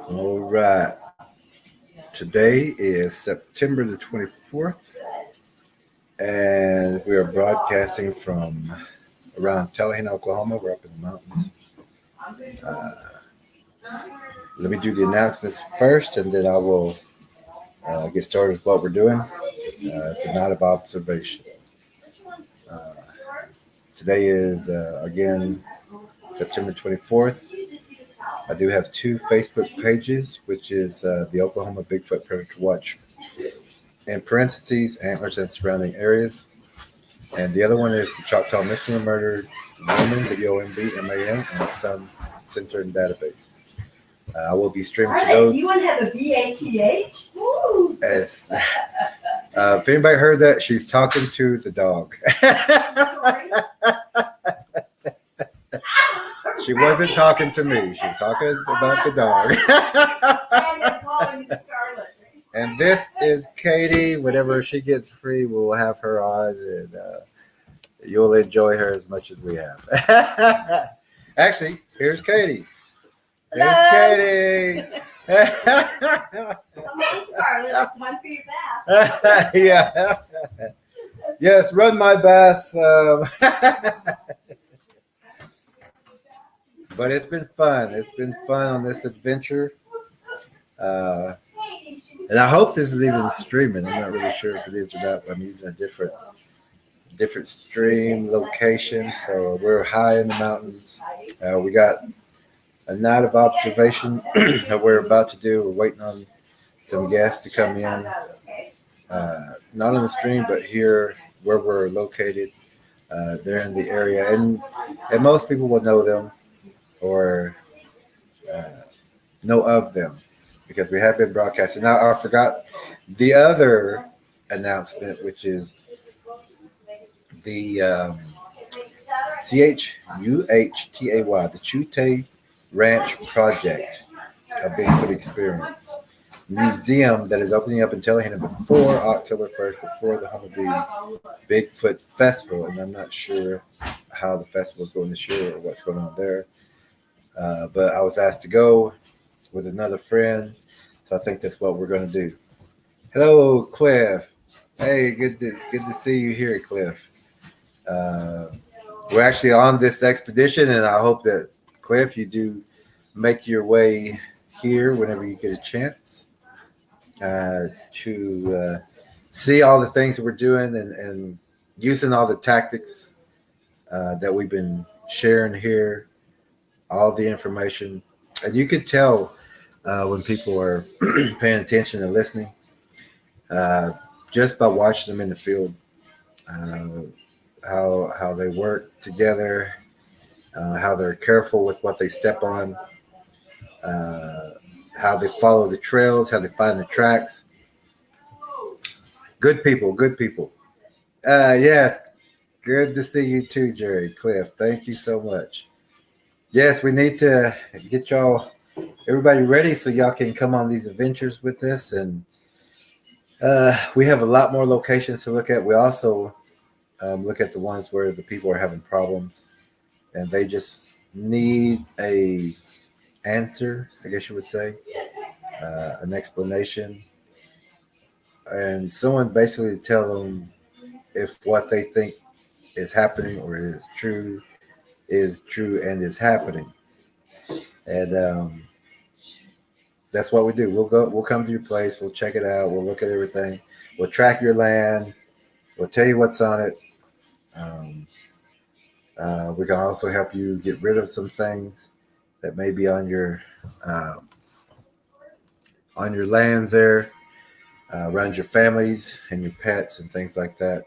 All right. Today is September the 24th, and we are broadcasting from around Tallahassee, Oklahoma. We're up in the mountains. Uh, Let me do the announcements first, and then I will get started with what we're doing. It's a night of observation. Uh, Today is, again, September 24th. I do have two Facebook pages, which is the Oklahoma Bigfoot Predator Watch, in parentheses, antlers and surrounding areas. And the other one is the Choctaw Missing and Murdered Woman, WOMBMAN, and Son Center and Database. I will be streaming to those. You want to have a BATH? As, if anybody heard that, she's talking to the dog. Sorry. She wasn't talking to me. She was talking about the dog. And I'm calling you Scarlett. And this is Katie. Whenever she gets free, we'll have her on, and you'll enjoy her as much as we have. Actually, here's Katie. Here's Katie. Come on, Scarlett. This is one for your bath. Yeah. Yes, run my bath. But it's been fun. It's been fun on this adventure. And I hope this is even streaming. I'm not really sure if it is or not. But I'm using a different stream location. So we're high in the mountains. We got a night of observation that we're about to do. We're waiting on some guests to come in. Not on the stream, but here where we're located. They're in the area. And most people will know them or know of them, because we have been broadcasting. Now, I forgot the other announcement, which is the CHUHTAY, the Chute Ranch Project, a Bigfoot Experience museum that is opening up in Tallahassee before October 1st, before the Humblebee Bigfoot Festival. And I'm not sure how the festival is going this year or what's going on there. But I was asked to go with another friend, so I think that's what we're going to do. Hello, Cliff. Hey, good to see you here, Cliff. We're actually on this expedition, and I hope that, Cliff, you do make your way here whenever you get a chance to see all the things that we're doing and using all the tactics that we've been sharing here, all the information. And you could tell when people are paying attention and listening just by watching them in the field, how they work together, how they're careful with what they step on, how they follow the trails, how they find the tracks. Good people. Yes, good to see you too, Jerry. Cliff, thank you so much. Yes, we need to get everybody ready so y'all can come on these adventures with us. And we have a lot more locations to look at. We also look at the ones where the people are having problems and they just need a answer, I guess you would say, an explanation, and someone basically to tell them if what they think is happening or is true and is happening. And that's what we do. We'll come to your place, we'll check it out, we'll look at everything, we'll track your land, we'll tell you what's on it. We can also help you get rid of some things that may be on your lands there, around your families and your pets and things like that.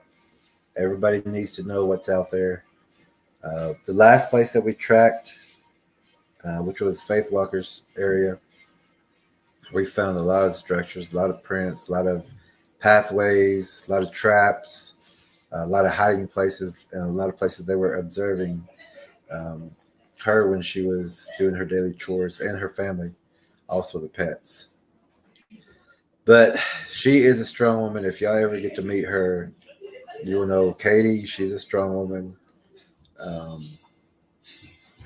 Everybody needs to know what's out there. The last place that we tracked, which was Faith Walker's area, we found a lot of structures, a lot of prints, a lot of pathways, a lot of traps, a lot of hiding places, and a lot of places they were observing her when she was doing her daily chores, and her family, also the pets. But she is a strong woman. If y'all ever get to meet her, you will know Katie. She's a strong woman.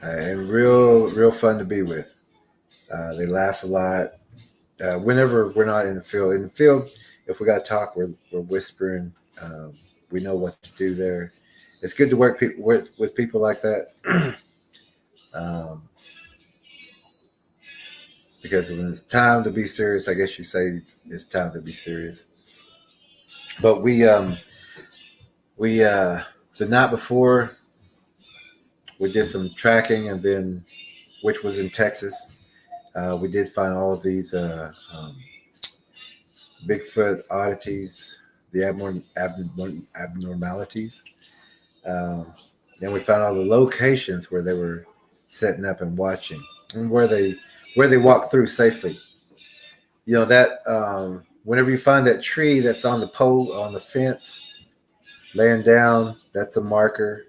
and real fun to be with. They laugh a lot. Whenever we're not in the field, if we got to talk, we're whispering. Um, we know what to do there. It's good to work with people like that. um, because when it's time to be serious, I guess you say it's time to be serious. But we the night before we did some tracking, and then which was in Texas. We did find all of these Bigfoot oddities, the abnormalities, um, and we found all the locations where they were setting up and watching, and where they walked through safely. You know that whenever you find that tree that's on the pole on the fence laying down, that's a marker,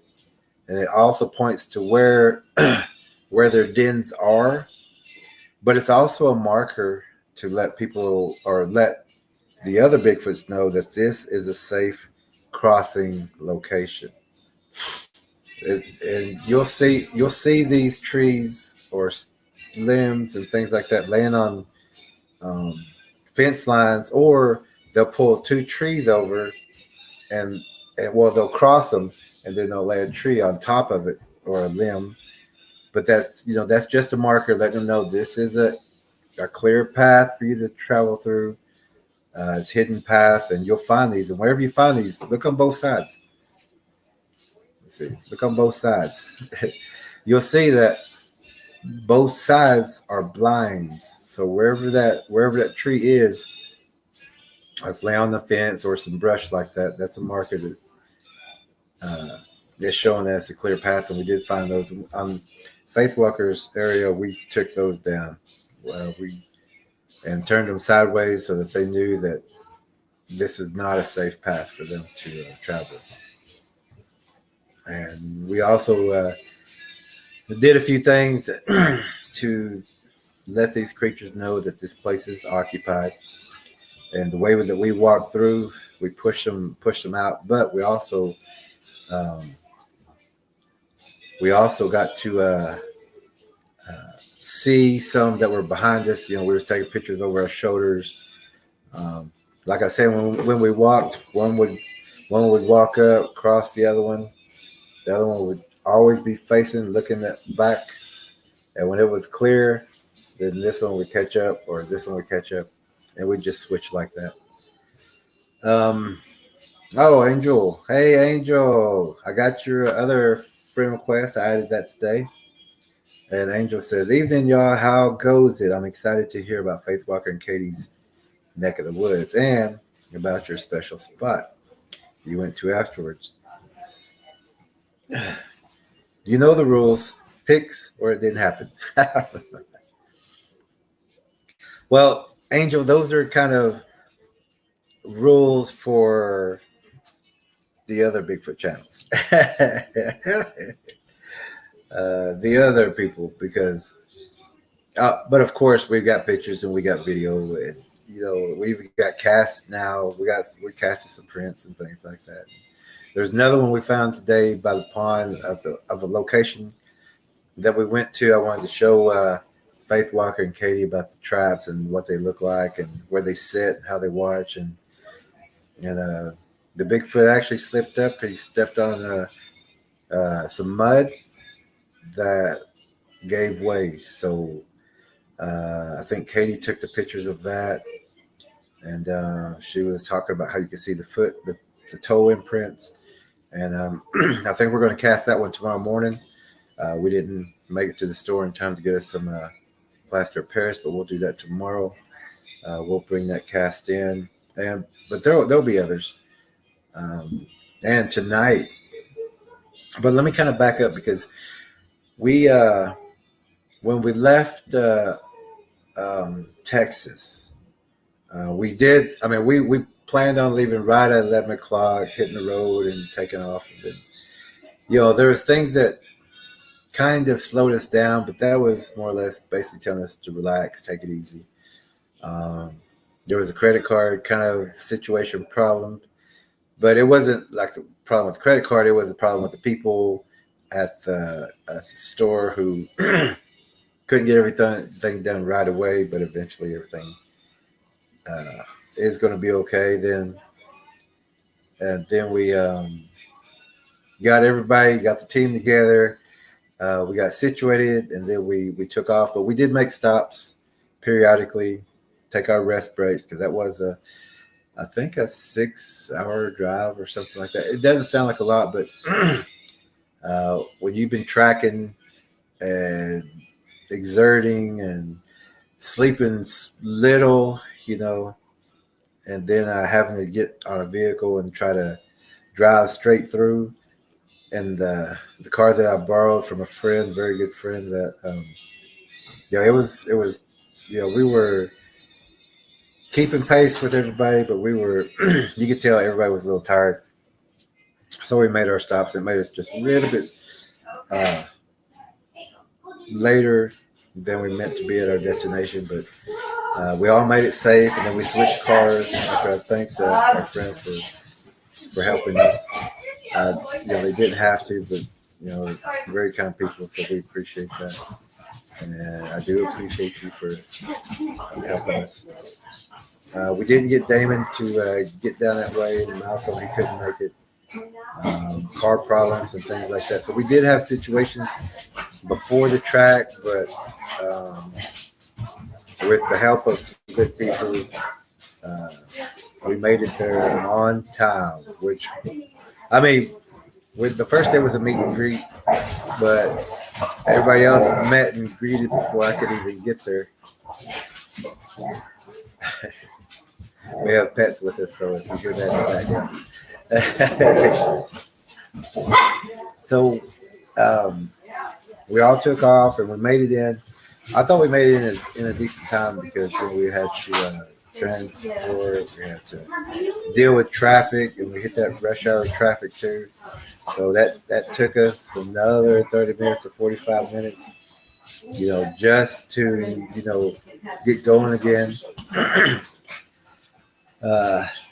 and it also points to where where their dens are. But it's also a marker to let people or let the other Bigfoots know that this is a safe crossing location. And you'll see these trees or limbs and things like that laying on um, fence lines, or they'll pull two trees over and well they'll cross them and then they'll lay a tree on top of it or a limb. But that's just a marker letting them know this is a clear path for you to travel through. It's hidden path, and you'll find these. And wherever you find these, look on both sides. Let's see, look on both sides. You'll see that both sides are blinds. So wherever that tree is, let's lay on the fence or some brush like that. That's a marker that is showing that it's a clear path. And we did find those on Faith Walker's area. We took those down. We and turned them sideways so that they knew that this is not a safe path for them to travel. And we also did a few things to let these creatures know that this place is occupied. And the way that we walked through, we pushed them out. But um, we also got to see some that were behind us. You know, we were taking pictures over our shoulders. Um, like I said, when we walked, one would walk up, cross the other one. The other one would always be facing, looking at back. And when it was clear, then this one would catch up, or this one would catch up, and we'd just switch like that. Um, oh, Angel, hey Angel, I got your other friend request. I added that today. And Angel says, "Evening, y'all. How goes it? I'm excited to hear about Faith Walker and Katie's neck of the woods, and about your special spot you went to afterwards. You know the rules. Picks or it didn't happen." Well, Angel, those are kind of rules for the other Bigfoot channels. The other people, because, but of course, we got pictures and we got video, and we've got casts now. We casted some prints and things like that. There's another one we found today by the pond of a location that we went to. I wanted to show Faith Walker and Katie about the traps and what they look like and where they sit, how they watch, and the Bigfoot actually slipped up. He stepped on some mud that gave way. So I think Katie took the pictures of that, and she was talking about how you can see the toe imprints. And I think we're going to cast that one tomorrow morning. We didn't make it to the store in time to get us some plaster of Paris, but we'll do that tomorrow. We'll bring that cast in, but there'll be others. And tonight, but let me kind of back up because we when we left Texas, we did. I mean, we planned on leaving right at 11 o'clock, hitting the road and taking off. And then, there was things that kind of slowed us down, but that was more or less basically telling us to relax, take it easy. Um, there was a credit card kind of situation problem, but it wasn't like the problem with the credit card. It was a problem with the people at the store who couldn't get everything done right away, but eventually everything uh, is going to be okay. Then and then we got everybody, got the team together. We got situated, and then we took off. But we did make stops periodically, take our rest breaks because that was I think a 6 hour drive or something like that. It doesn't sound like a lot, but when you've been tracking and exerting and sleeping little, and then having to get on a vehicle and try to drive straight through. And the car that I borrowed from a friend, very good friend, that it was, we were keeping pace with everybody, but we were, you could tell everybody was a little tired. So we made our stops. It made us just a little bit uh, later than we meant to be at our destination, but we all made it safe, and then we switched cars. After I thanked our friend for helping us. They didn't have to, but very kind people, so we appreciate that, and I do appreciate you for helping us. We didn't get Damon to get down that way, and Malcolm, he couldn't make it. Car problems and things like that. So we did have situations before the track, but with the help of good people, uh, we made it there on time. Which, I mean, with the first day was a meet and greet, but everybody else met and greeted before I could even get there. We have pets with us, so if you hear that in the background. So we all took off and we made it in. I thought we made it in a decent time because we had to transport, we had to deal with traffic, and we hit that rush hour traffic too. So that took us another 30 minutes to 45 minutes, just to, get going again.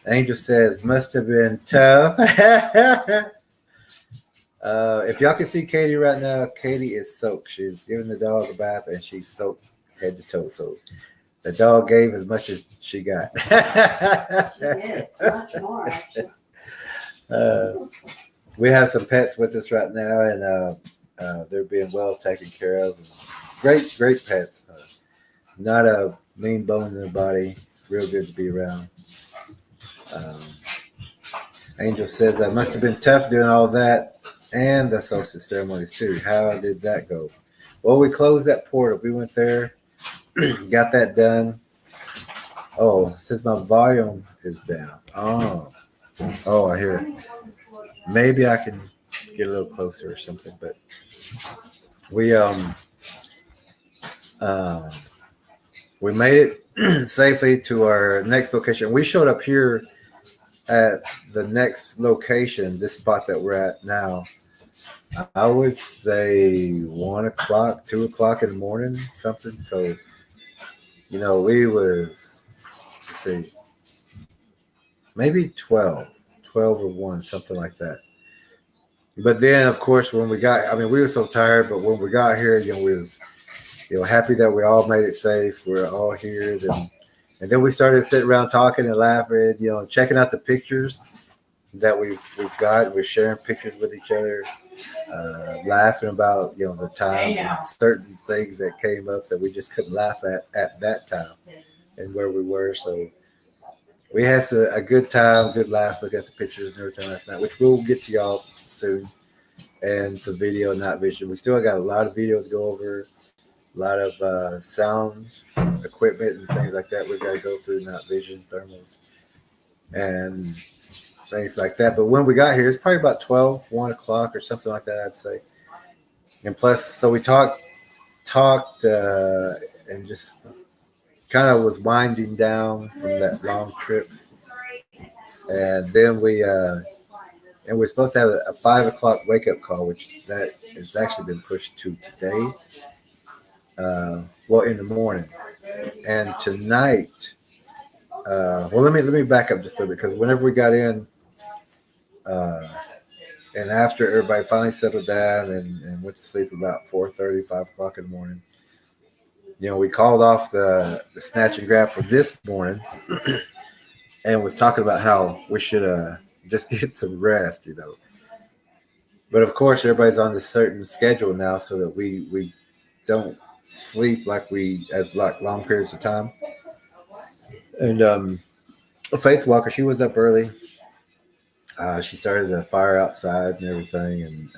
Angel says, must have been tough. If y'all can see Katie right now, Katie is soaked. She's giving the dog a bath, and she's soaked head to toe. So the dog gave as much as she got. Much more, actually. We have some pets with us right now, and they're being well taken care of. Great, great pets. Not a mean bone in their body. Real good to be around. Um, Angel says that must have been tough doing all that and the solstice ceremonies too. How did that go? Well, we closed that portal. We went there, got that done. Oh, since my volume is down. Oh, I hear it. Maybe I can get a little closer or something. But we uh, we made it safely to our next location. We showed up here at the next location, this spot that we're at now. I would say 1 o'clock, 2 o'clock in the morning, something. So, we was, let's see, maybe 12 or 1, something like that. But then, of course, when we we were so tired, but when we got here, we was, happy that we all made it safe. We're all here. And then we started sitting around talking and laughing, checking out the pictures that we've got. We're sharing pictures with each other, laughing about, the time and certain things that came up that we just couldn't laugh at that time and where we were. So we had a good time, good last look at the pictures and everything last night, which we'll get to y'all soon. And some video, not vision. We still got a lot of video to go over, a lot of sound equipment and things like that. We've got to go through, not vision, thermals, and things like that. But when we got here, it's probably about 1 o'clock or something like that, I'd say. And plus, so we talked, and just kind of was winding down from that long trip. And then we're supposed to have a 5 o'clock wake up call, which that has actually been pushed to today. In the morning. And tonight, let me back up just a little bit, because whenever we got in, and after everybody finally settled down and went to sleep about 4:30, 5 o'clock in the morning, we called off the snatch and grab for this morning and was talking about how we should just get some rest. But of course, everybody's on this certain schedule now, so that we don't sleep like we as like long periods of time. And Faith Walker, she was up early. She started a fire outside and everything, and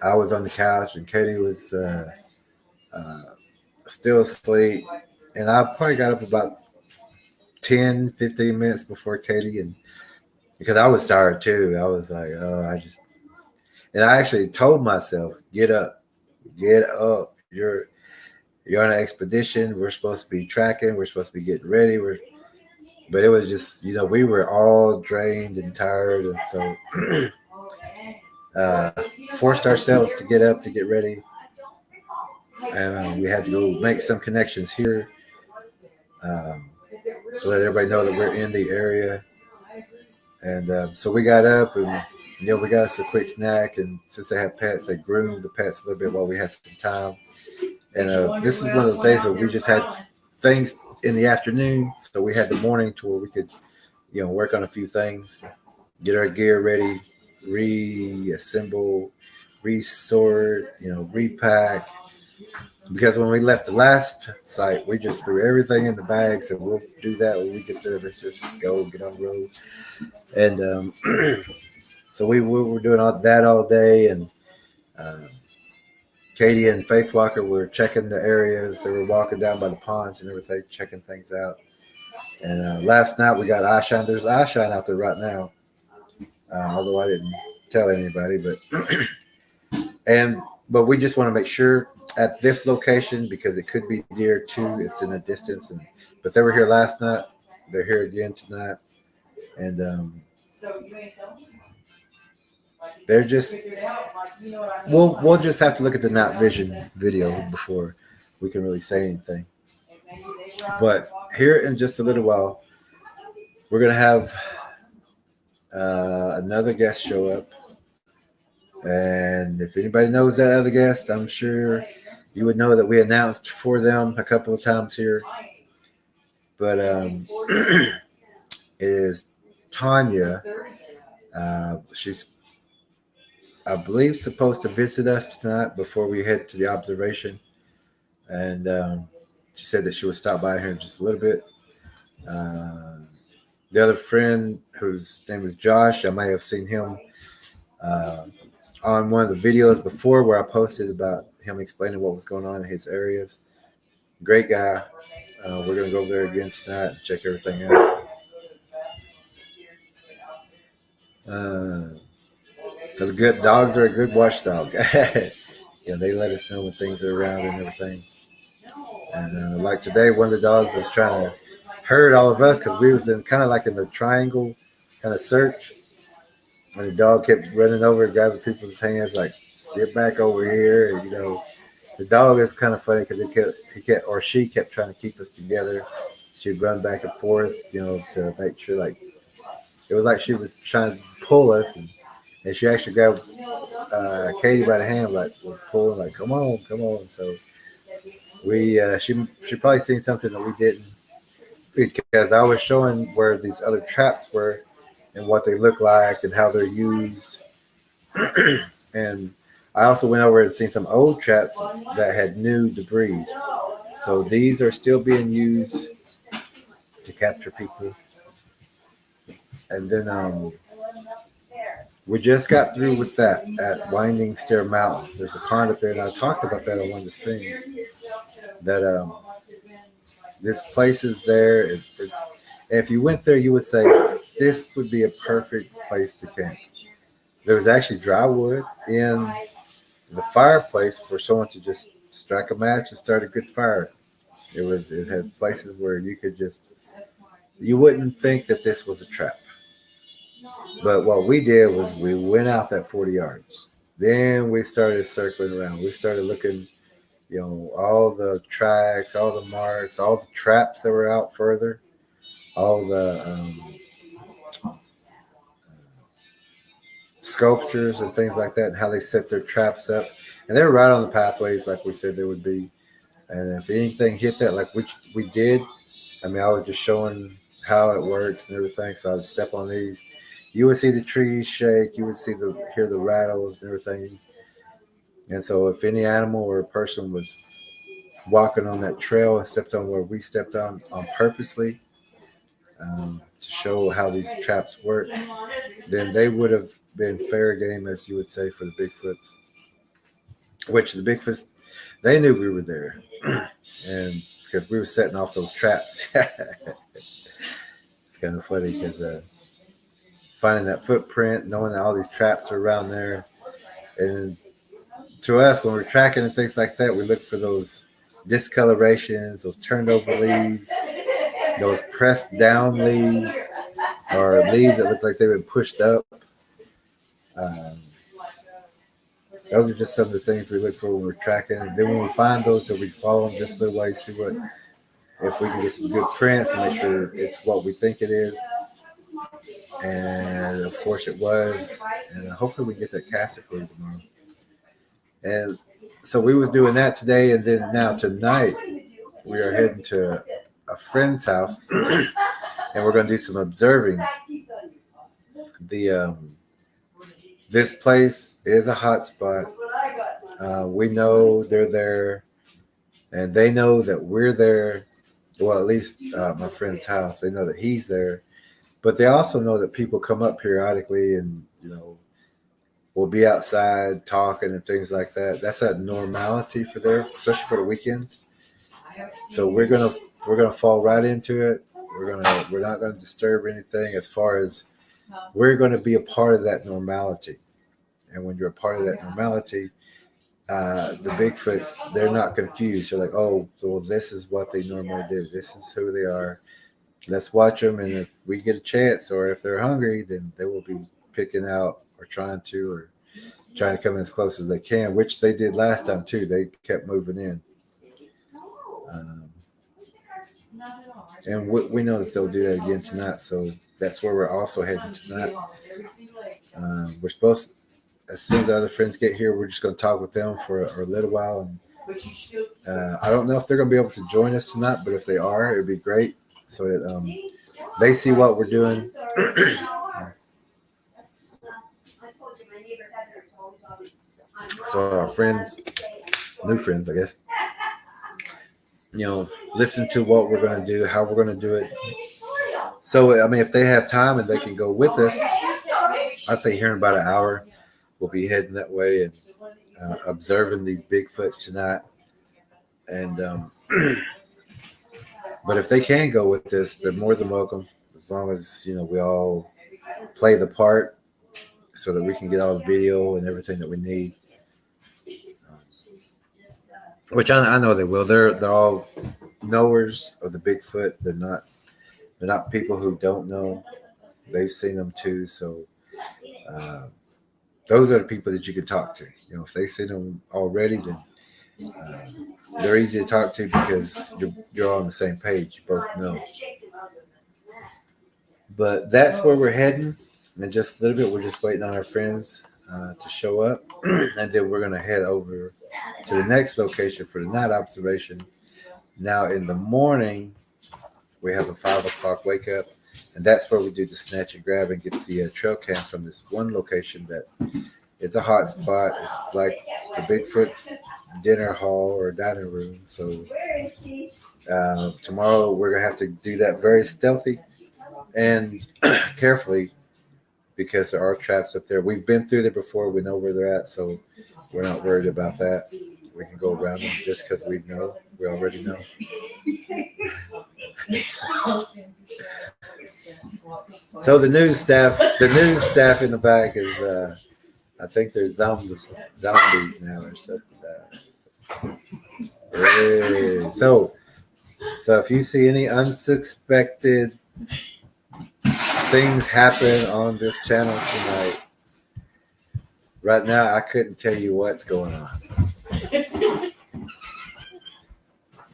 I was on the couch, and Katie was uh, still asleep. And I probably got up about 10, 15 minutes before Katie, and because I was tired too, I was like, oh, and I actually told myself, get up. You're on an expedition. We're supposed to be tracking. We're supposed to be getting ready. But it was just, we were all drained and tired, and so uh, forced ourselves to get up to get ready, and we had to go make some connections here um, to let everybody know that we're in the area. And so we got up, and we got us a quick snack. And since they have pets, they groomed the pets a little bit while we had some time. And this is one of those days where we just had things in the afternoon, so we had the morning to where we could, work on a few things, get our gear ready, reassemble, resort, repack. Because when we left the last site, we just threw everything in the bags, and we'll do that when we get there. Let's just go get on the road. And so we were doing all that all day, and uh, Katie and Faith Walker were checking the areas. They were walking down by the ponds and everything, checking things out. And last night we got eye shine. There's eye shine out there right now, although I didn't tell anybody. But we just want to make sure at this location, because it could be deer too. It's in a distance, but they were here last night. They're here again tonight, and they're just. We'll just have to look at the night vision video before we can really say anything. But here in just a little while, we're gonna have another guest show up, and if anybody knows that other guest, I'm sure you would know that we announced for them a couple of times here. But it is Tanya. She's, I believe, supposed to visit us tonight before we head to the observation, and she said that she would stop by here in just a little bit. The other friend, whose name is Josh, I may have seen him on one of the videos before where I posted about him explaining what was going on in his areas. Great guy. We're going to go there again tonight and check everything out. Because good dogs are a good watchdog. They let us know when things are around and everything. And like today, one of the dogs was trying to herd all of us because we was in kind of like in the triangle kind of search. And the dog kept running over and grabbing people's hands, like, get back over here. And, the dog is kind of funny because she kept trying to keep us together. She'd run back and forth, to make sure, like, it was like she was trying to pull us. And she actually grabbed Katie by the hand, like, was pulling, like, come on, come on. So she probably seen something that we didn't, because I was showing where these other traps were and what they look like and how they're used. And I also went over and seen some old traps that had new debris. So these are still being used to capture people. And then we just got through with that at Winding Stair Mountain. There's a pond up there, and I talked about that on one of the streams. That this place is there. If you went there, you would say this would be a perfect place to camp. There was actually dry wood in the fireplace for someone to just strike a match and start a good fire. It had places where you wouldn't think that this was a trap. But what we did was we went out that 40 yards. Then we started circling around. We started looking, all the tracks, all the marks, all the traps that were out further, all the sculptures and things like that, and how they set their traps up. And they were right on the pathways, like we said they would be. And if anything hit that, like we did, I mean, I was just showing how it works and everything. So I would step on these. You would see the trees shake. You would hear the rattles and everything. And so if any animal or person was walking on that trail and stepped on where we stepped on purposely, to show how these traps work, then they would have been fair game, as you would say, for the Bigfoots. Which the Bigfoots, they knew we were there, and because we were setting off those traps. It's kind of funny because finding that footprint, knowing that all these traps are around there, and to us, when we're tracking and things like that, we look for those discolorations, those turned over leaves, those pressed down leaves, or leaves that look like they've been pushed up. Um, those are just some of the things we look for when we're tracking. And then when we find those, that we follow them just a little way, see what if we can get some good prints and make sure it's what we think it is. And of course, it was. And hopefully, we get that casted for you tomorrow. And so we was doing that today, and then now tonight we are heading to a friend's house, and we're going to do some observing. The this place is a hot spot. We know they're there, and they know that we're there. Well, at least my friend's house, they know that he's there, but they also know that people come up periodically, and we'll be outside talking and things like that. That's a normality for there, especially for the weekends. So we're gonna fall right into it. We're not gonna disturb anything as far as we're gonna be a part of that normality. And when you're a part of that normality, the Bigfoots, they're not confused. They're like, oh, well, this is what they normally do. This is who they are. Let's watch them, and if we get a chance, or if they're hungry, then they will be picking out or trying to come as close as they can, which they did last time too. They kept moving in, and we know that they'll do that again tonight. So that's where we're also heading tonight. We're supposed, as soon as the other friends get here, we're just going to talk with them for a little while. And I don't know if they're going to be able to join us tonight, but if they are, it'd be great so that they see what we're doing. So our friends, new friends, I guess, listen to what we're going to do, how we're going to do it. So, I mean, if they have time and they can go with us, I'd say here in about an hour, we'll be heading that way and observing these Bigfoots tonight. And but if they can go with us, they're more than welcome, as long as we all play the part, so that we can get all the video and everything that we need. Which I know they will. They're all knowers of the Bigfoot. They're not people who don't know. They've seen them too. So those are the people that you can talk to. If they've seen them already, then they're easy to talk to because you're on the same page. You both know. But that's where we're heading. In just a little bit, we're just waiting on our friends to show up, and then we're gonna head over to the next location for the night observation. Now in the morning, we have a 5 o'clock wake up, and that's where we do the snatch and grab and get the trail cam from this one location that is a hot spot. It's like the Bigfoot's dinner hall or dining room. So tomorrow we're gonna have to do that very stealthy and carefully, because there are traps up there. We've been through there before. We know where they're at, so we're not worried about that. We can go around them just because we already know. So the news staff in the back is, I think they're zombies now or something. Hey. So if you see any unsuspected things happen on this channel tonight, right now I couldn't tell you what's going on.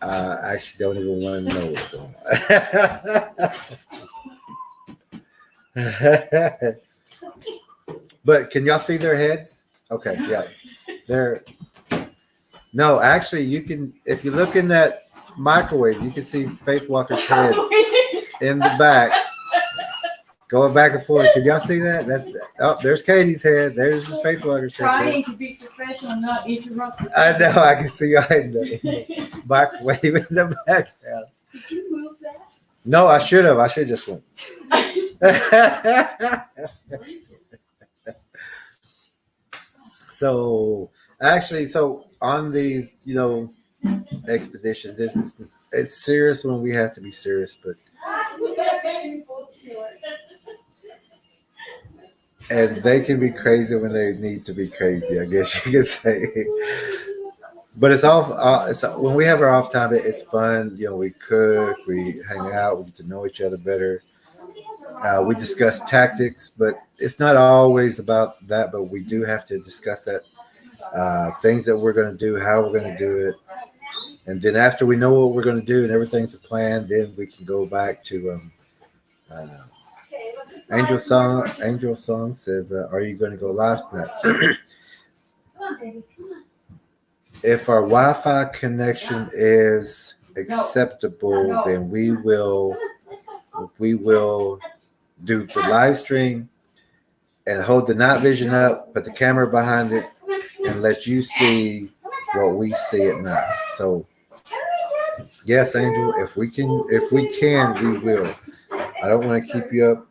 I actually don't even want to know what's going on. But can y'all see their heads? Okay, yeah. They're no, actually you can if you look in that microwave, you can see Faith Walker's head in the back, going back and forth. Can y'all see that? That's there's Katie's head. There's Faith Walker's head. Trying to be professional, not interrupt. I know. I can see y'all in the microwave in the background. Did you move that? No, I should have. I should just went. So actually, so on these, expeditions, it's serious when we have to be serious, but and they can be crazy when they need to be crazy. I guess you could say. But it's off. It's when we have our off time. It's fun. We cook, we hang out, we get to know each other better. We discuss tactics, but it's not always about that. But we do have to discuss that things that we're going to do, how we're going to do it, and then after we know what we're going to do and everything's a plan, then we can go back to. Uh, Angel Song says, "Are you going to go live tonight?" If our Wi-Fi connection is acceptable, then we will do the live stream and hold the night vision up, put the camera behind it, and let you see what we see at night. So, yes, Angel, if we can, we will. I don't want to keep you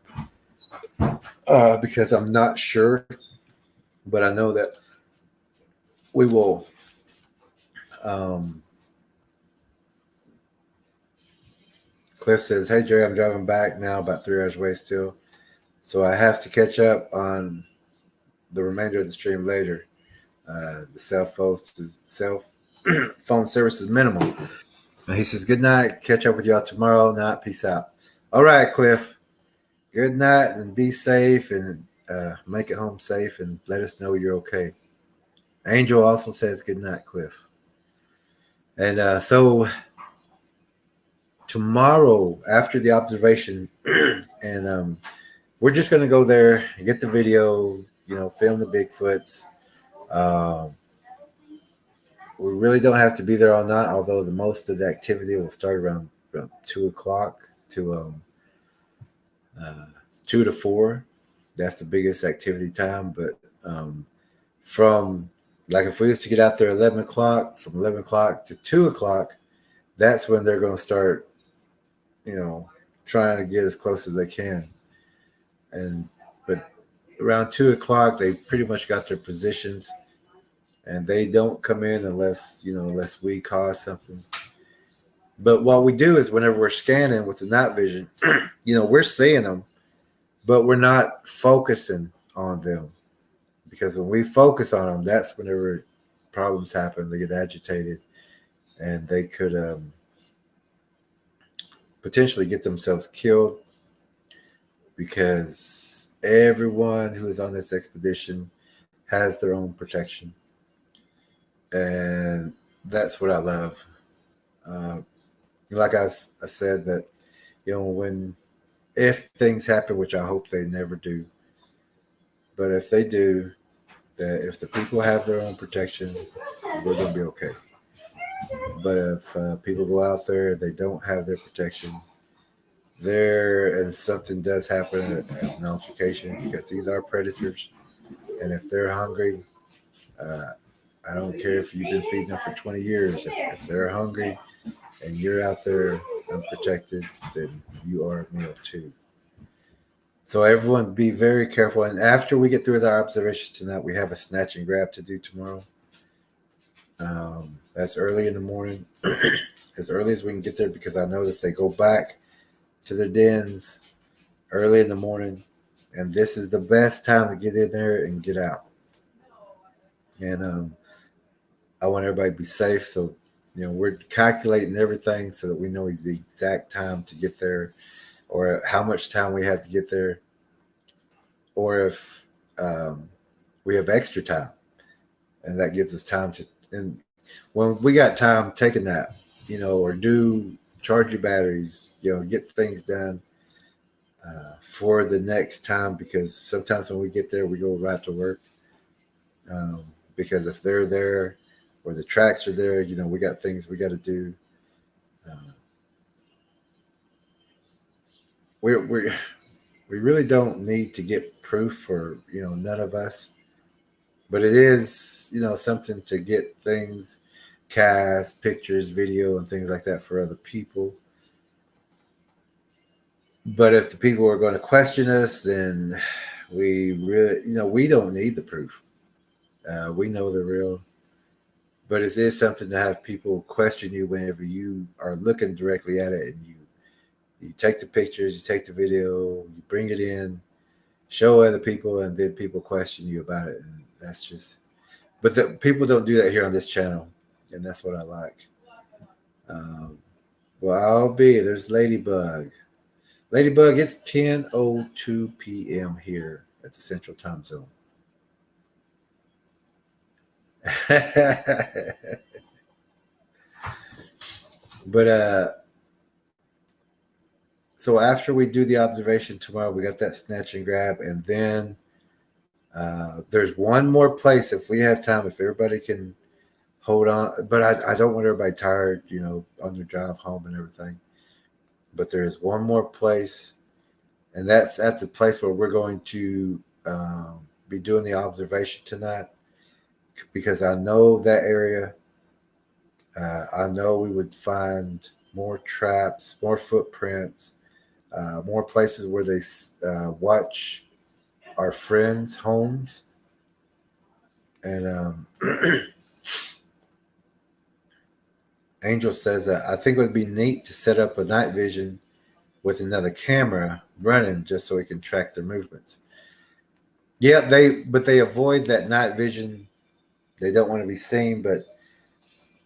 up because I'm not sure, but I know that we will. Cliff says, "Hey Jerry, I'm driving back now, about 3 hours away still, so I have to catch up on the remainder of the stream later. The phone service is minimal." And he says, "Good night. Catch up with y'all tomorrow night. Peace out." All right, Cliff. Good night and be safe and make it home safe and let us know you're okay. Angel also says good night, Cliff. And so tomorrow after the observation, and we're just going to go there, get the video, film the Bigfoots. We really don't have to be there all night, although the most of the activity will start around 2 o'clock to 2 to 4. That's the biggest activity time. But from, like, if we was to get out there at 11 o'clock, from 11 o'clock to 2 o'clock, that's when they're going to start, trying to get as close as they can. But around 2 o'clock, they pretty much got their positions, and they don't come in unless we cause something. But what we do is whenever we're scanning with the night vision, we're seeing them, but we're not focusing on them, because when we focus on them, that's whenever problems happen. They get agitated, and they could potentially get themselves killed, because everyone who is on this expedition has their own protection. And that's what I love. Like I said, that, if things happen, which I hope they never do, but if they do, that if the people have their own protection, we're going to be okay. But if people go out there, they don't have their protection, and something does happen as an altercation, because these are predators, and if they're hungry, I don't care if you've been feeding them for 20 years. If they're hungry and you're out there unprotected, then you are a meal too. So everyone be very careful. And after we get through with our observations tonight, we have a snatch and grab to do tomorrow. That's early in the morning, as early as we can get there, because I know that they go back to their dens early in the morning, and this is the best time to get in there and get out. And I want everybody to be safe, so we're calculating everything so that we know the exact time to get there, or how much time we have to get there, or if we have extra time, and that gives us time to. And when we got time, take a nap, or charge your batteries, get things done. for the next time, because sometimes when we get there, we go right to work. Because if they're there or the tracks are there, we got things we got to do. Uh, we we really don't need to get proof for none of us, but it is something to get things, cast pictures, video, and things like that for other people. But if the people are going to question us, then we really we don't need the proof. We know the real. But it is something to have people question you whenever you are looking directly at it, and you take the pictures, you take the video, you bring it in, show other people, and then people question you about it. And that's just, but the people don't do that here on this channel, and that's what I like. Um, well, there's Ladybug. Ladybug, it's 10:02 p.m. here at the Central Time Zone. But so after we do the observation tomorrow, we got that snatch and grab, and then there's one more place if we have time, if everybody can hold on. But I don't want everybody tired, on their drive home and everything. But there's one more place, and that's at the place where we're going to be doing the observation tonight, because I know that area. I know we would find more traps, more footprints, more places where they watch our friends' homes. And Angel says that I think it would be neat to set up a night vision with another camera running just so we can track their movements. Yeah, they avoid that night vision. They don't want to be seen,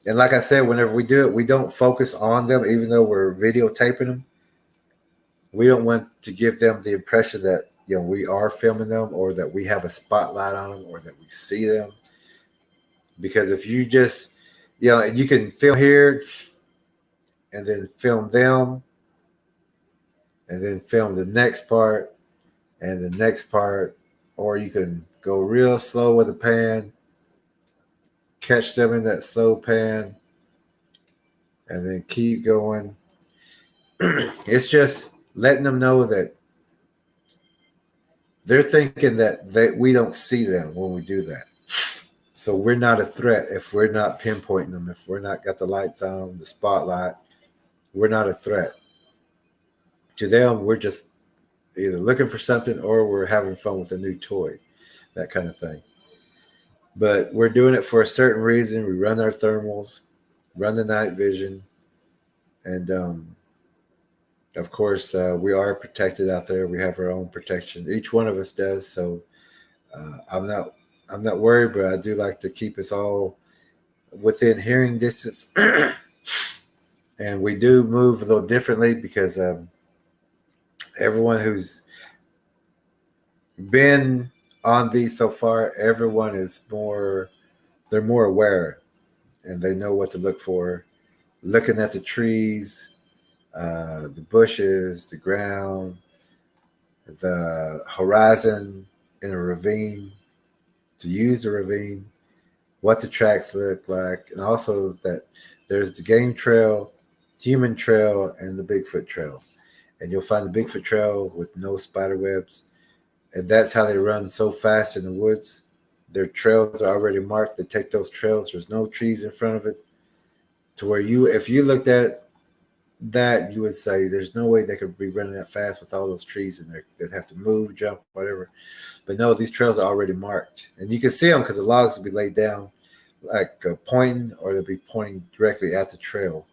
and like I said, whenever we do it, we don't focus on them, even though we're videotaping them. We don't want to give them the impression that we are filming them, or that we have a spotlight on them, or that we see them. Because if you just you can film here and then film them and then film the next part and the next part, or you can go real slow with a pan, catch them in that slow pan, and then keep going. It's just letting them know that they're thinking that we don't see them when we do that. So we're not a threat if we're not pinpointing them, if we're not got the lights on, the spotlight. We're not a threat to them. We're just either looking for something or we're having fun with a new toy, that kind of thing. But we're doing it for a certain reason. We run our thermals, run the night vision, and of course, we are protected out there. We have our own protection. Each one of us does. So I'm not worried, but I do like to keep us all within hearing distance. And we do move a little differently because everyone who's been on these so far, everyone is they're more aware, and they know what to look for. Looking at the trees, the bushes, the ground, the horizon in a ravine, to use the ravine, what the tracks look like, and also that there's the game trail, human trail, and the Bigfoot trail. And you'll find the Bigfoot trail with no spider webs. And that's how they run so fast in the woods. Their trails are already marked. They take those trails. There's no trees in front of it. To where if you looked at that, you would say there's no way they could be running that fast with all those trees in there. They'd have to move, jump, whatever. But no, these trails are already marked. And you can see them because the logs will be laid down like pointing, or they'll be pointing directly at the trail.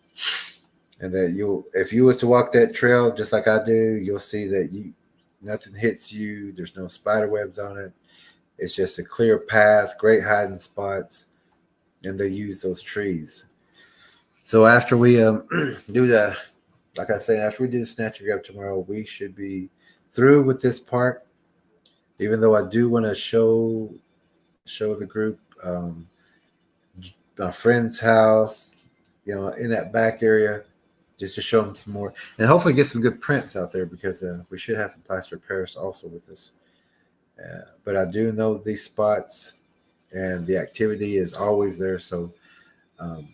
And that if you was to walk that trail just like I do, you'll see that nothing hits you. There's no spider webs on it. It's just a clear path, great hiding spots, and they use those trees. So after we do the, like I say, after we do the snatch and grab tomorrow, we should be through with this part. Even though I do want to show the group my friend's house, in that back area, just to show them some more, and hopefully get some good prints out there because we should have some plaster of Paris also with us. But I do know these spots, and the activity is always there. So um,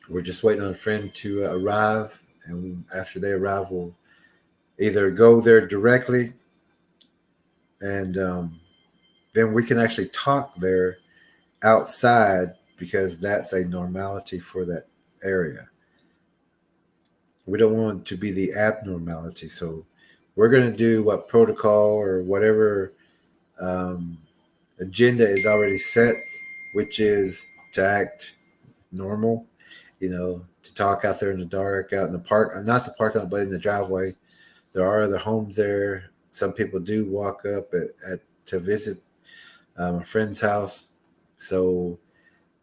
we're just waiting on a friend to arrive, and after they arrive, we'll either go there directly, and then we can actually talk there outside because that's a normality for that area. We don't want to be the abnormality. So we're going to do what protocol or whatever um, agenda is already set, which is to act normal, to talk out there in the dark, out in the park, not the parking lot, but in the driveway. There are other homes there. Some people do walk up at to visit a friend's house. So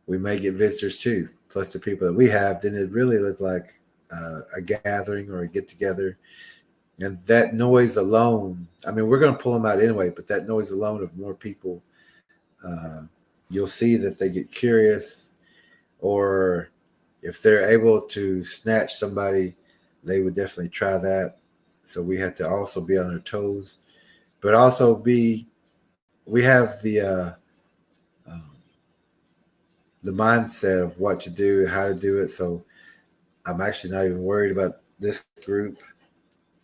we may get visitors too, plus the people that we have. Then it really looked like a gathering or a get together. And that noise alone, I mean, we're going to pull them out anyway, but that noise alone of more people, uh, you'll see that they get curious, or if they're able to snatch somebody, they would definitely try that. So we have to also be on our toes, but also we have um, the mindset of what to do, how to do it. So I'm actually not even worried about this group.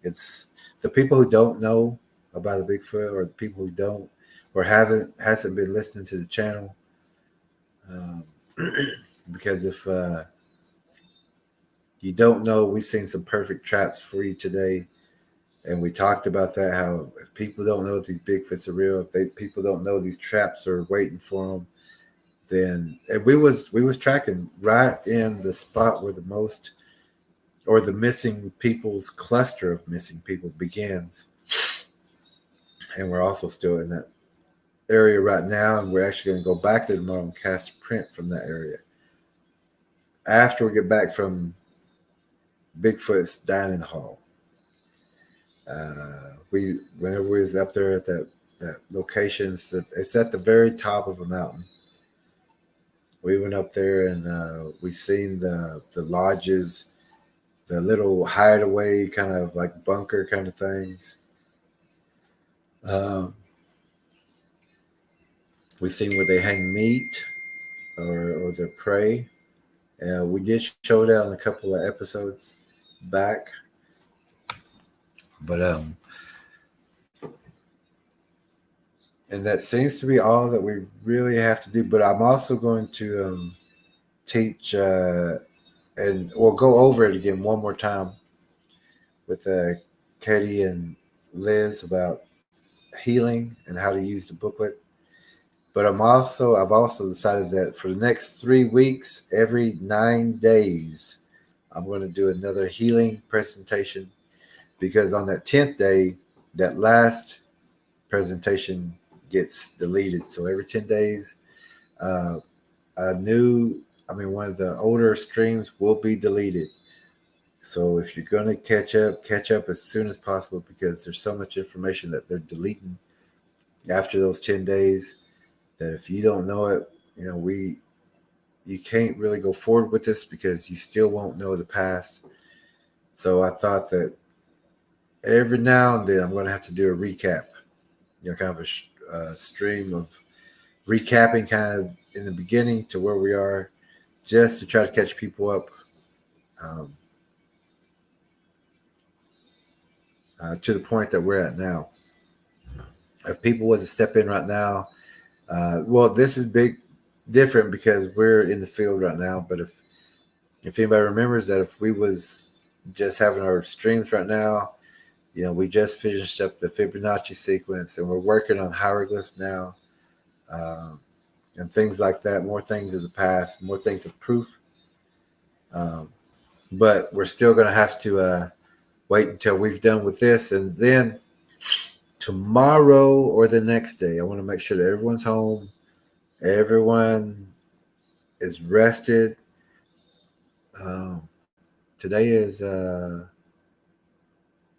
It's the people who don't know about the Bigfoot, or the people who don't or hasn't been listening to the channel. Um, because if you don't know, we've seen some perfect traps for you today, and we talked about that. How if people don't know if these Bigfoots are real, if people don't know these traps are waiting for them, then and we was tracking right in the spot where the most or the missing people's cluster of missing people begins, and we're also still in that area right now, and we're actually going to go back there tomorrow and cast a print from that area after we get back from Bigfoot's dining hall. We whenever we was up there at that location, it's at the very top of a mountain. We went up there and we seen the lodges, the little hideaway kind of like bunker kind of things. Um, we seen where they hang meat or their prey. We did show that on a couple of episodes back, but and that seems to be all that we really have to do. But I'm also going to teach and we'll go over it again one more time with Katie and Liz about healing and how to use the booklet. But I've also decided that for the next 3 weeks, every 9 days, I'm going to do another healing presentation, because on that 10th day, that last presentation gets deleted. So every 10 days, uh, one of the older streams will be deleted. So if you're going to catch up as soon as possible, because there's so much information that they're deleting after those 10 days that if you don't know it, you can't really go forward with this because you still won't know the past. So I thought that every now and then I'm going to have to do a recap, kind of a stream of recapping kind of in the beginning to where we are, just to try to catch people up um, to the point that we're at now. If people was to step in right now, well, this is different because we're in the field right now. But if anybody remembers that if we was just having our streams right now, we just finished up the Fibonacci sequence, and we're working on hieroglyphs now, and things like that. More things of the past, more things of proof. Um, but we're still going to have to wait until we've done with this, and then tomorrow or the next day, I want to make sure that everyone's home, everyone is rested. Um, Today is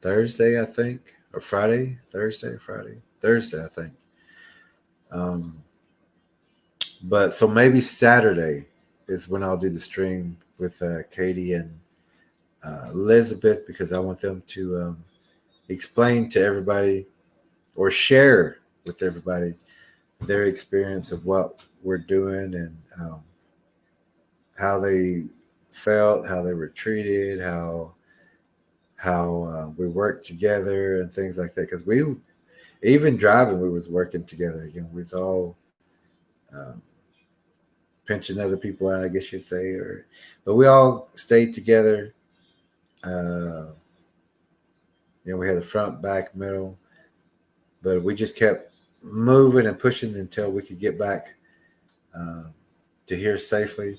Thursday, I think, or Friday. Thursday, I think. Um, but so maybe Saturday is when I'll do the stream with Katie and Elizabeth, because I want them to explain to everybody or share with everybody their experience of what we're doing and how they felt, how they were treated, how we worked together and things like that. Because we even driving, we was working together. You know, we was all um, pinching other people out, I guess you'd say, or but we all stayed together. Uh, you know, we had the front, back, middle, but we just kept moving and pushing until we could get back uh, to here safely.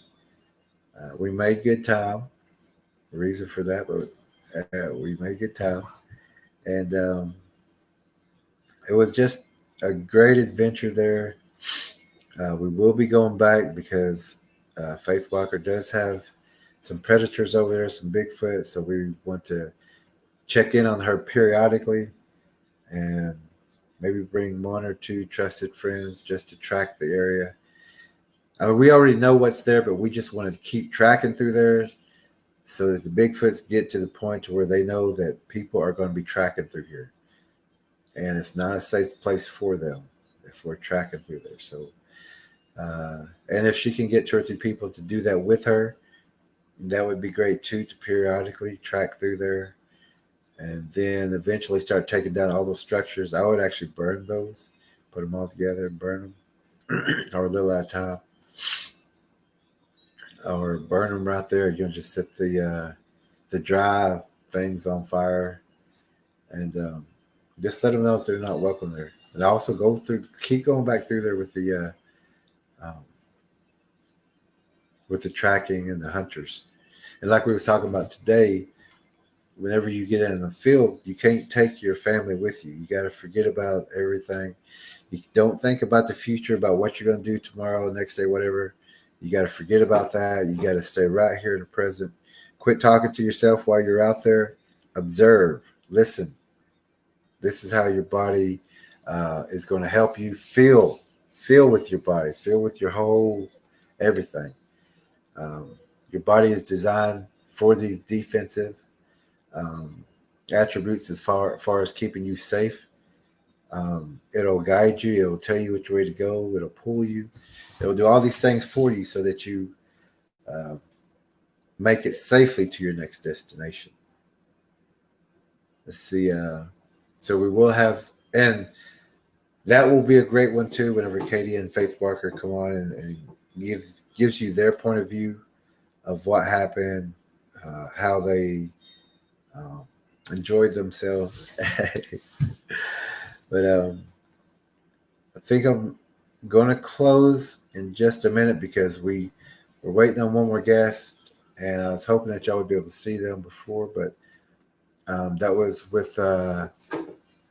We made good time. The reason for that, but we made good time, and it was just a great adventure there. We will be going back because Faith Walker does have some predators over there, some Bigfoot, so we want to check in on her periodically and maybe bring one or two trusted friends just to track the area. I mean, we already know what's there, but we just want to keep tracking through there so that the Bigfoots get to the point where they know that people are going to be tracking through here. And it's not a safe place for them if we're tracking through there. So, and if she can get two or three people to do that with her, that would be great too, to periodically track through there. And then eventually start taking down all those structures. I would actually burn those, put them all together and burn them, or a little at a time, or burn them right there. You know, just set the dry things on fire, and just let them know if they're not welcome there. And also keep going back through there with the tracking and the hunters. And like we were talking about today, whenever you get in the field, you can't take your family with you. You got to forget about everything. You don't think about the future, about what you're going to do tomorrow, next day, whatever. You got to forget about that. You got to stay right here in the present. Quit talking to yourself while you're out there. Observe, listen. This is how your body is going to help you feel with your body, feel with your whole everything. Your body is designed for these defensive attributes as far as keeping you safe. It'll guide you. It'll tell you which way to go. It'll pull you. It'll do all these things for you so that you uh, make it safely to your next destination. Let's see. So we will have, and that will be a great one too. Whenever Katie and Faith Barker come on and gives you their point of view of what happened, how they um, enjoyed themselves. But I think I'm going to close in just a minute because we're waiting on one more guest, and I was hoping that y'all would be able to see them before, but that was with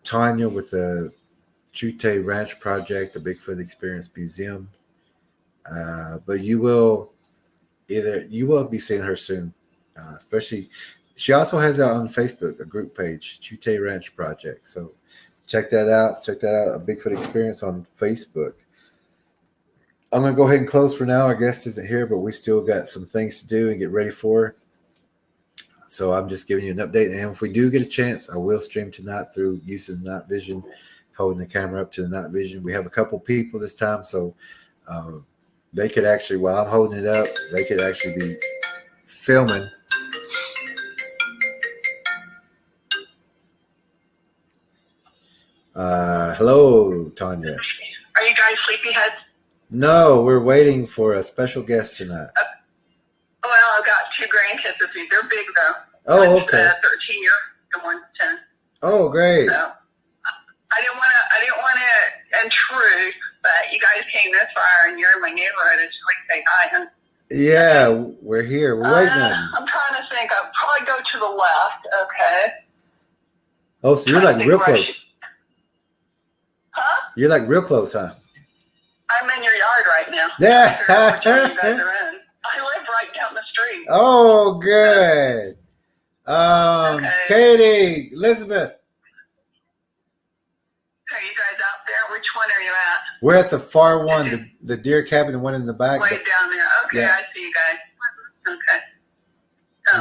Tanya with the Chute Ranch Project, the Bigfoot Experience Museum. But you will be seeing her soon, especially. She also has that on Facebook, a group page, Chute Ranch Project. So check that out. Check that out, a Bigfoot Experience on Facebook. I'm going to go ahead and close for now. Our guest isn't here, but we still got some things to do and get ready for. So I'm just giving you an update. And if we do get a chance, I will stream tonight through using the night vision, holding the camera up to the night vision. We have a couple people this time, so they could actually, while I'm holding it up, they could actually be filming. Hello, Tanya. Are you guys sleepyheads? No, we're waiting for a special guest tonight. Well, I've got two grandkids with me. They're big though. Oh, One's, okay. 13-year and one's 10. Oh, great. So I didn't want to intrude, but you guys came this far and you're in my neighborhood. It's like say hi, huh? Yeah, we're here. We're waiting on you. I'm trying to think. I'll probably go to the left. Okay. Oh, so you're like real close. Huh? You're like real close, huh? I'm in your yard right now. Yeah. Which one you guys are in. I live right down the street. Oh, good. Okay. Katie, Elizabeth. Are you guys out there? Which one are you at? We're at the far one, the deer cabin, the one in the back. Way down there. Okay, Yeah. I see you guys. Okay.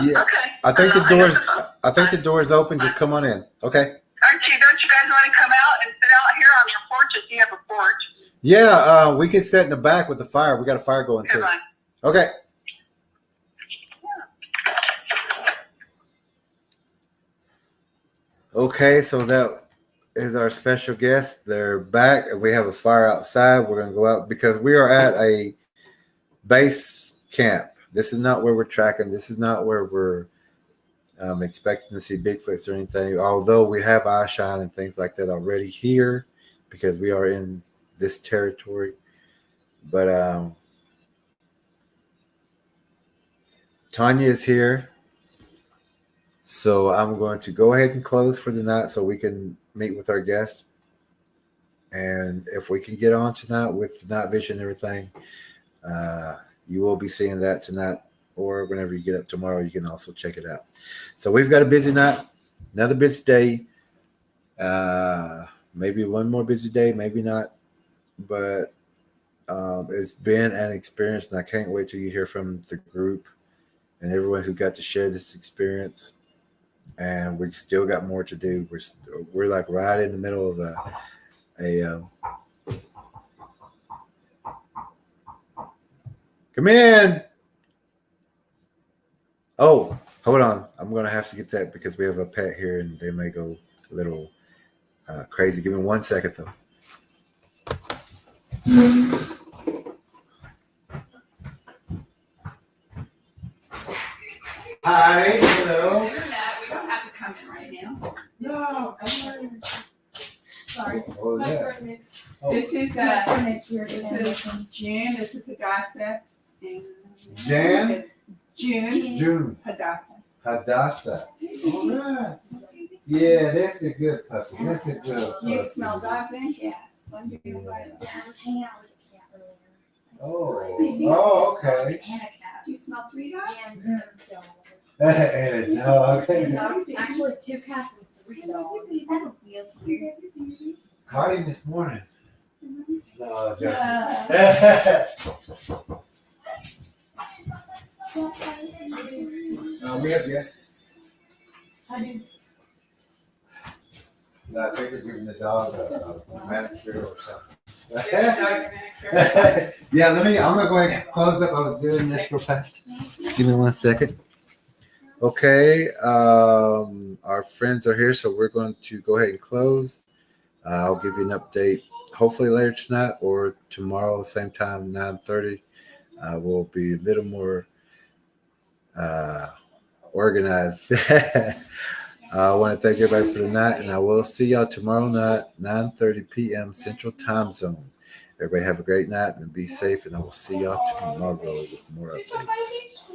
Yeah. Okay. I think the I doors. guess it's- I think the door is open. Just come on in. Okay. don't you guys want to come out and sit out here on your porch if you have a porch? Yeah. We can sit in the back with the fire. We got a fire going Come too. on. Okay. Okay. So that is our special guest. They're back. We have a fire outside. We're gonna go out because we are at a base camp. This is not where we're tracking. This is not where we're expecting to see Bigfoots or anything. Although we have eyeshine and things like that already here, because we are in this territory. But Tanya is here, so I'm going to go ahead and close for the night so we can meet with our guests. And if we can get on tonight with night vision and everything, you will be seeing that tonight, or whenever you get up tomorrow, you can also check it out. So we've got a busy night, another busy day. Maybe one more busy day, maybe not, but it's been an experience, and I can't wait till you hear from the group and everyone who got to share this experience. And we still got more to do. We're like right in the middle of a come in. Oh, hold on. I'm gonna have to get that because we have a pet here, and they may go a little crazy. Give me 1 second though. Hi, hello. We don't have to come in right now. No. Sorry. Oh, yeah. Oh. This is June. This is Hadassah. And Jan? June. June. Hadassah. Hadassah. All right. Yeah, that's a good puppy. That's a good puppy. You smell dogs and cats. When do you buy them? Oh, okay. And a cat. Do you smell 3 dogs? And a dog. Actually, 2 cats and 3 dogs. Caught him this morning. No, joking. We have yet. No, I think they're giving the dog a manicure or something. Yeah, I'm gonna go ahead and close up. I was doing this real fast. Give me 1 second. Okay, our friends are here, so we're going to go ahead and close. I'll give you an update hopefully later tonight or tomorrow, same time, 9:30. We'll be a little more organized. I want to thank everybody for the night, and I will see y'all tomorrow night, 9:30 p.m. Central Time Zone. Everybody have a great night and be safe, and I will see y'all tomorrow with more updates.